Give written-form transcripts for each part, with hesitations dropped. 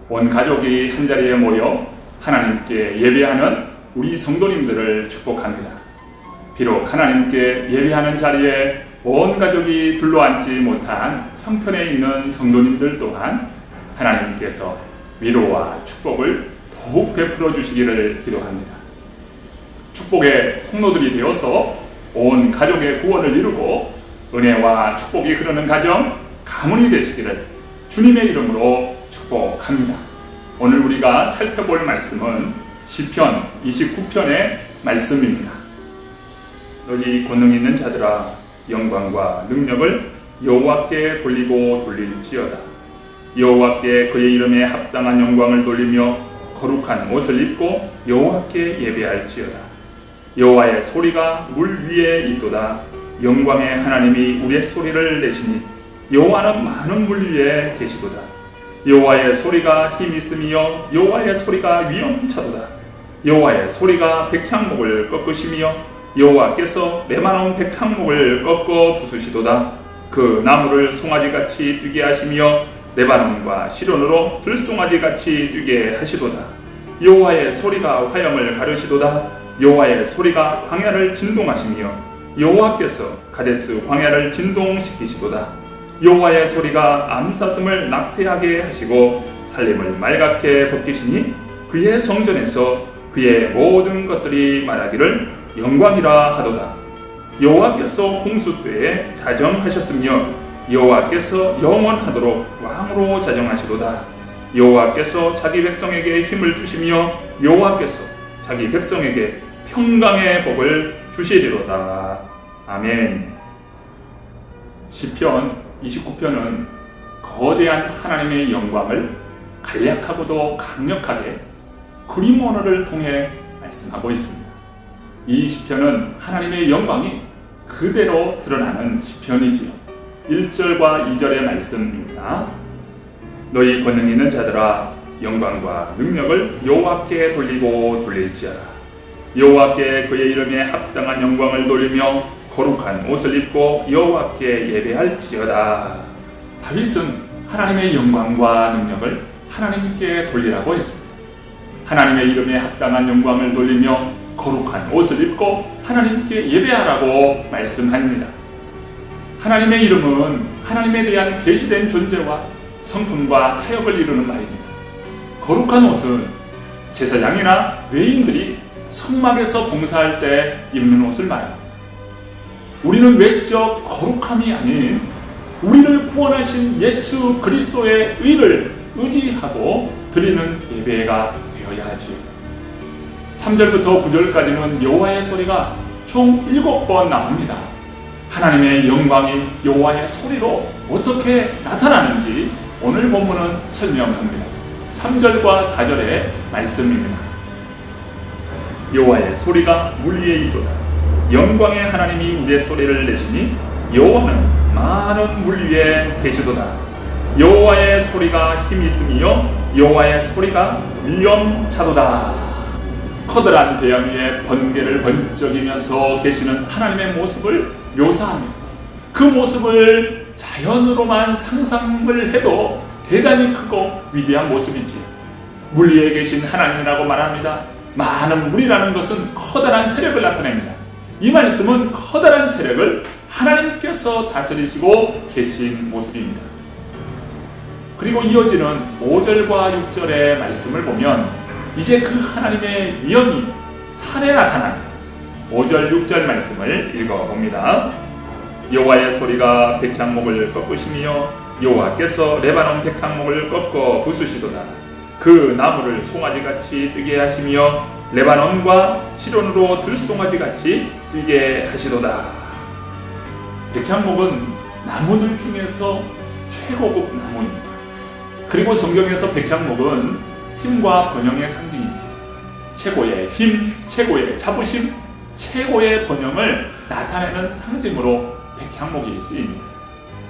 온 가족이 한자리에 모여 하나님께 예배하는 우리 성도님들을 축복합니다. 비록 하나님께 예배하는 자리에 온 가족이 둘러앉지 못한 형편에 있는 성도님들 또한 하나님께서 위로와 축복을 더욱 베풀어 주시기를 기도합니다. 축복의 통로들이 되어서 온 가족의 구원을 이루고 은혜와 축복이 흐르는 가정, 가문이 되시기를 주님의 이름으로 축복합니다. 오늘 우리가 살펴볼 말씀은 시편 29편의 말씀입니다. 너희 권능 있는 자들아, 영광과 능력을 여호와께 돌리고 돌릴지어다. 여호와께 그의 이름에 합당한 영광을 돌리며 거룩한 옷을 입고 여호와께 예배할지어다. 여호와의 소리가 물 위에 있도다. 영광의 하나님이 우리의 소리를 내시니 여호와는 많은 물 위에 계시도다. 여호와의 소리가 힘 있으며 여호와의 소리가 위엄차도다. 여호와의 소리가 백향목을 꺾으시며 여호와께서 레바논 백향목을 꺾어 부수시도다. 그 나무를 송아지같이 뛰게 하시며 레바논과 시론으로 들송아지같이 뛰게 하시도다. 여호와의 소리가 화염을 가르시도다. 여호와의 소리가 광야를 진동하시며 여호와께서 가데스 광야를 진동시키시도다. 여호와의 소리가 암사슴을 낙태하게 하시고 살림을 말갛게 벗기시니 그의 성전에서 그의 모든 것들이 말하기를 영광이라 하도다. 여호와께서 홍수 때에 자정하셨으며 여호와께서 영원하도록 왕으로 자정하시도다. 여호와께서 자기 백성에게 힘을 주시며 여호와께서 자기 백성에게 평강의 복을 주시리로다. 아멘. 시편 29편은 거대한 하나님의 영광을 간략하고도 강력하게 그림 언어를 통해 말씀하고 있습니다. 이 시편은 하나님의 영광이 그대로 드러나는 시편이지요. 1절과 2절의 말씀입니다. 너희 권능 있는 자들아, 영광과 능력을 여호와께 돌리고 돌릴지어다. 여호와께 그의 이름에 합당한 영광을 돌리며 거룩한 옷을 입고 여호와께 예배할지어다. 다윗은 하나님의 영광과 능력을 하나님께 돌리라고 했습니다. 하나님의 이름에 합당한 영광을 돌리며 거룩한 옷을 입고 하나님께 예배하라고 말씀합니다. 하나님의 이름은 하나님에 대한 계시된 존재와 성품과 사역을 이루는 말입니다. 거룩한 옷은 제사장이나 외인들이 성막에서 봉사할 때 입는 옷을 말합니다. 우리는 외적 거룩함이 아닌 우리를 구원하신 예수 그리스도의 의를 의지하고 드리는 예배가 되어야 하지요. 3절부터 9절까지는 여호와의 소리가 총 7번 나옵니다. 하나님의 영광이 여호와의 소리로 어떻게 나타나는지 오늘 본문은 설명합니다. 3절과 4절의 말씀입니다. 여호와의 소리가 물 위에 있도다. 영광의 하나님이 우리의 소리를 내시니 여호와는 많은 물 위에 계시도다. 여호와의 소리가 힘이 있으며 여호와의 소리가 위엄차도다. 커다란 대양 위에 번개를 번쩍이면서 계시는 하나님의 모습을 묘사합니다. 그 모습을 자연으로만 상상을 해도 대단히 크고 위대한 모습이지. 물 위에 계신 하나님이라고 말합니다. 많은 물이라는 것은 커다란 세력을 나타냅니다. 이 말씀은 커다란 세력을 하나님께서 다스리시고 계신 모습입니다. 그리고 이어지는 5절과 6절의 말씀을 보면 이제 그 하나님의 위엄이 산에 나타납니다. 5절, 6절 말씀을 읽어봅니다. 여호와의 소리가 백향목을 꺾으시며 여호와께서 레바논 백향목을 꺾어 부수시도다. 그 나무를 송아지같이 뛰게 하시며 레바논과 시론으로 들송아지같이 뛰게 하시도다. 백향목은 나무들 중에서 최고급 나무입니다. 그리고 성경에서 백향목은 힘과 번영의 상징이지. 최고의 힘, 최고의 자부심, 최고의 번영을 나타내는 상징으로 백향목이 쓰입니다.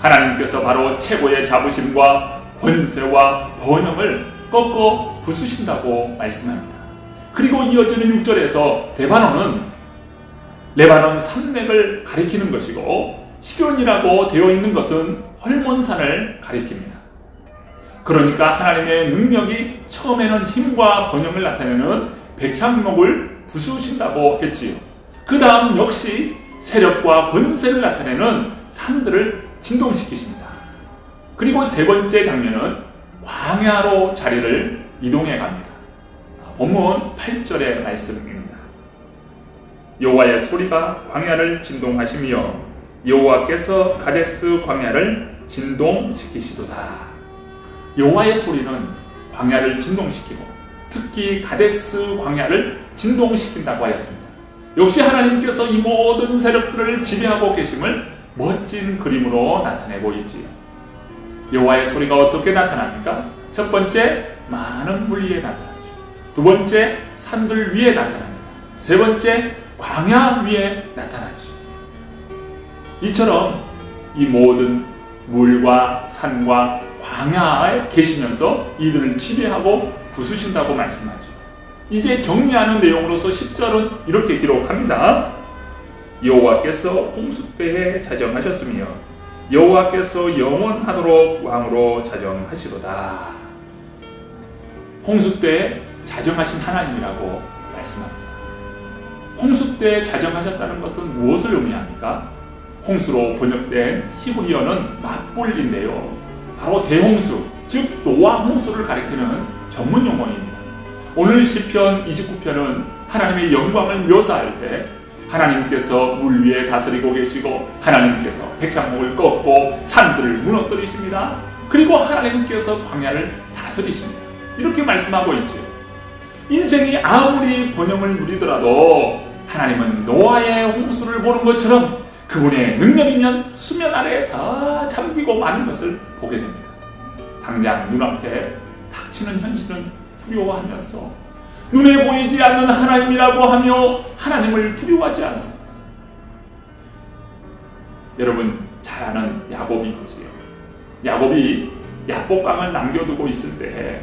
하나님께서 바로 최고의 자부심과 권세와 번영을 꺾어 부수신다고 말씀합니다. 그리고 이어지는 6절에서 레바논은 산맥을 가리키는 것이고 시론이라고 되어 있는 것은 헐몬산을 가리킵니다. 그러니까 하나님의 능력이 처음에는 힘과 번영을 나타내는 백향목을 부수신다고 했지요. 그 다음 역시 세력과 권세를 나타내는 산들을 진동시키십니다. 그리고 세 번째 장면은 광야로 자리를 이동해 갑니다. 본문 8절의 말씀입니다. 여호와의 소리가 광야를 진동하시며 여호와께서 가데스 광야를 진동시키시도다. 여호와의 소리는 광야를 진동시키고 특히 가데스 광야를 진동시킨다고 하였습니다. 역시 하나님께서 이 모든 세력들을 지배하고 계심을 멋진 그림으로 나타내고 있지요. 여호와의 소리가 어떻게 나타납니까? 첫 번째, 많은 물 위에 나타나죠. 두 번째, 산들 위에 나타납니다. 세 번째, 광야 위에 나타나죠. 이처럼 이 모든 물과 산과 광야에 계시면서 이들을 지배하고 부수신다고 말씀하죠. 이제 정리하는 내용으로서 10절은 이렇게 기록합니다. 여호와께서 홍수때에 자정하셨으며 여호와께서 영원하도록 왕으로 자정하시도다. 홍수때에 자정하신 하나님이라고 말씀합니다. 홍수때에 자정하셨다는 것은 무엇을 의미합니까? 홍수로 번역된 히브리어는 맞불인데요. 바로 대홍수, 즉 노아 홍수를 가리키는 전문 용어입니다. 오늘 시편 29편은 하나님의 영광을 묘사할 때 하나님께서 물 위에 다스리고 계시고 하나님께서 백향목을 꺾고 산들을 무너뜨리십니다. 그리고 하나님께서 광야를 다스리십니다. 이렇게 말씀하고 있죠. 인생이 아무리 번영을 누리더라도 하나님은 노아의 홍수를 보는 것처럼 그분의 능력이면 수면 아래에 다 잠기고 마는 것을 보게 됩니다. 당장 눈앞에 닥치는 현실은 두려워하면서 눈에 보이지 않는 하나님이라고 하며 하나님을 두려워하지 않습니다. 여러분 잘 아는 야곱이 있지요. 야곱이 야복강을 남겨두고 있을 때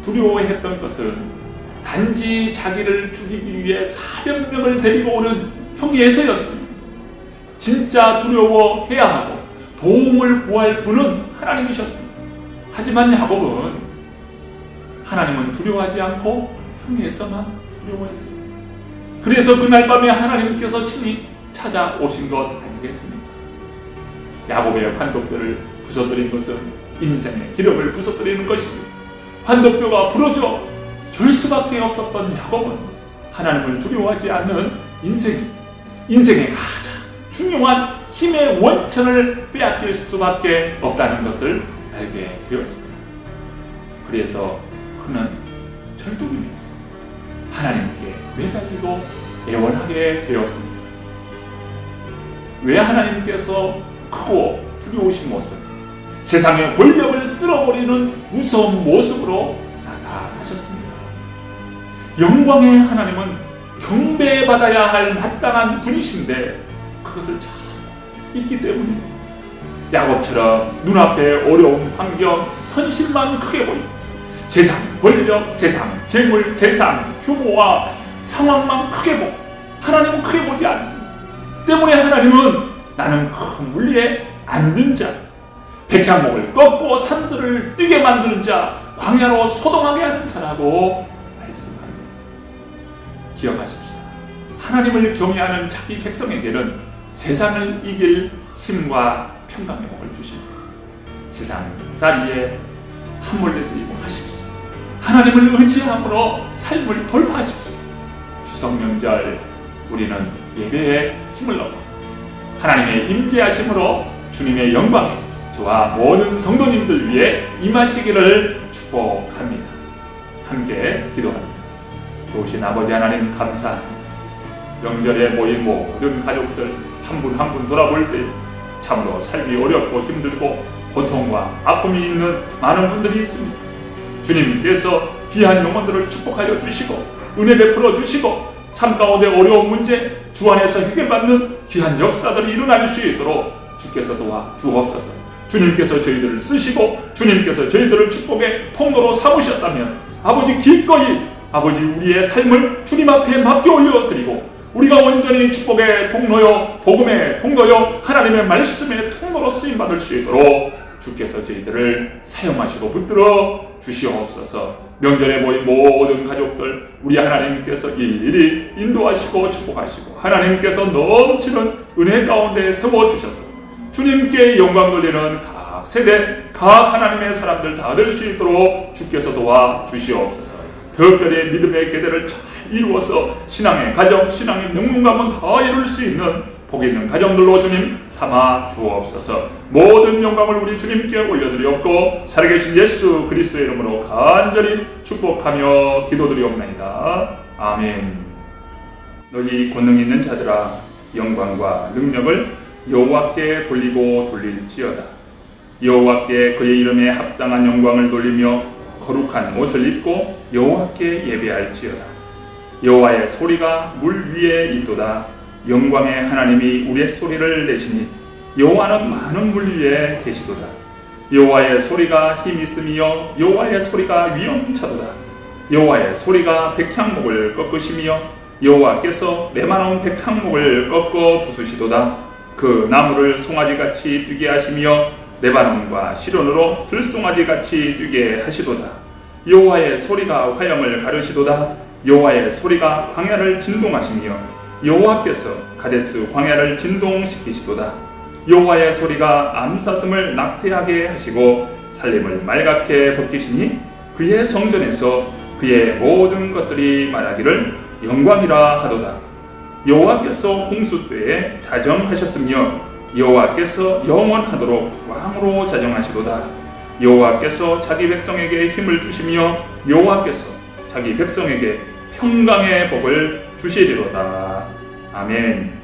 두려워했던 것은 단지 자기를 죽이기 위해 400명을 데리고 오는 형이 에서였습니다. 진짜 두려워해야 하고 도움을 구할 분은 하나님이셨습니다. 하지만 야곱은 하나님은 두려워하지 않고 형이 에서만 두려워했습니다. 그래서 그날 밤에 하나님께서 친히 찾아오신 것 아니겠습니까? 야곱의 환도뼈를 부서뜨린 것은 인생의 기름을 부서뜨리는 것입니다. 환도뼈가 부러져 절 수밖에 없었던 야곱은 하나님을 두려워하지 않는 인생의 가장 중요한 힘의 원천을 빼앗길 수밖에 없다는 것을 알게 되었습니다. 그래서 그는 절뚝이면서 하나님께 매달리고 애원하게 되었습니다. 왜 하나님께서 크고 두려우신 모습, 세상의 권력을 쓸어버리는 무서운 모습으로 나타나셨습니다. 영광의 하나님은 경배받아야 할 마땅한 분이신데 그것을 잘 잊기 때문입니다. 야곱처럼 눈앞에 어려운 환경, 현실만 크게 보이고 세상 권력, 세상 재물, 세상 규모와 상황만 크게 보고 하나님은 크게 보지 않습니다. 때문에 하나님은 나는 큰 물리에 앉은 자, 백향목을 꺾고 산들을 뛰게 만드는 자, 광야로 소동하게 하는 자라고 말씀합니다. 기억하십시다. 하나님을 경외하는 자기 백성에게는 세상을 이길 힘과 평강의 복을 주십니다. 세상 쌀이에 함몰되지 마십시오. 하나님을 의지함으로 삶을 돌파하십시오. 추석 명절 우리는 예배에 힘을 넣고 하나님의 임재하심으로 주님의 영광이 저와 모든 성도님들 위해 임하시기를 축복합니다. 함께 기도합니다. 좋으신 아버지 하나님 감사합니다. 명절에 모인 모든 가족들 한 분 한 분 돌아볼 때 참으로 삶이 어렵고 힘들고 고통과 아픔이 있는 많은 분들이 있습니다. 주님께서 귀한 영혼들을 축복하여 주시고 은혜 베풀어 주시고 삶 가운데 어려운 문제 주 안에서 해결받는 귀한 역사들이 일어날 수 있도록 주께서 도와 주옵소서. 주님께서 저희들을 쓰시고 주님께서 저희들을 축복의 통로로 삼으셨다면 아버지 기꺼이 아버지 우리의 삶을 주님 앞에 맡겨 올려드리고 우리가 온전히 축복의 통로요 복음의 통로요 하나님의 말씀의 통로로 쓰임받을 수 있도록 주께서 저희들을 사용하시고 붙들어 주시옵소서. 명절에 모인 모든 가족들 우리 하나님께서 일일이 인도하시고 축복하시고 하나님께서 넘치는 은혜 가운데 세워주셔서 주님께 영광 돌리는 각 세대 각 하나님의 사람들 다 될 수 있도록 주께서 도와주시옵소서. 특별히 믿음의 계대를 잘 이루어서 신앙의 가정, 신앙의 명문가문 다 이룰 수 있는 복 있는 가정들로 주님 삼아 주옵소서. 모든 영광을 우리 주님께 올려드리옵고 살아계신 예수 그리스도의 이름으로 간절히 축복하며 기도드리옵나이다. 아멘. 너희 권능 있는 자들아 영광과 능력을 여호와께 돌리고 돌릴지어다. 여호와께 그의 이름에 합당한 영광을 돌리며 거룩한 옷을 입고 여호와께 예배할지어다. 여호와의 소리가 물 위에 있도다. 영광의 하나님이 우리의 소리를 내시니 여호와는 많은 물 위에 계시도다. 여호와의 소리가 힘 있으며 여호와의 소리가 위엄차도다. 여호와의 소리가 백향목을 꺾으시며 여호와께서 레바논 백향목을 꺾어 부수시도다. 그 나무를 송아지같이 뛰게 하시며 레바논과 시론으로 들송아지같이 뛰게 하시도다. 여호와의 소리가 화염을 가르시도다. 여호와의 소리가 광야를 진동하시며 여호와께서 가데스 광야를 진동시키시도다. 여호와의 소리가 암사슴을 낙태하게 하시고 살림을 말갛게 벗기시니 그의 성전에서 그의 모든 것들이 말하기를 영광이라 하도다. 여호와께서 홍수 때에 자정하셨으며 여호와께서 영원하도록 왕으로 자정하시도다. 여호와께서 자기 백성에게 힘을 주시며 여호와께서 자기 백성에게 평강의 복을 주시리로다. 아멘.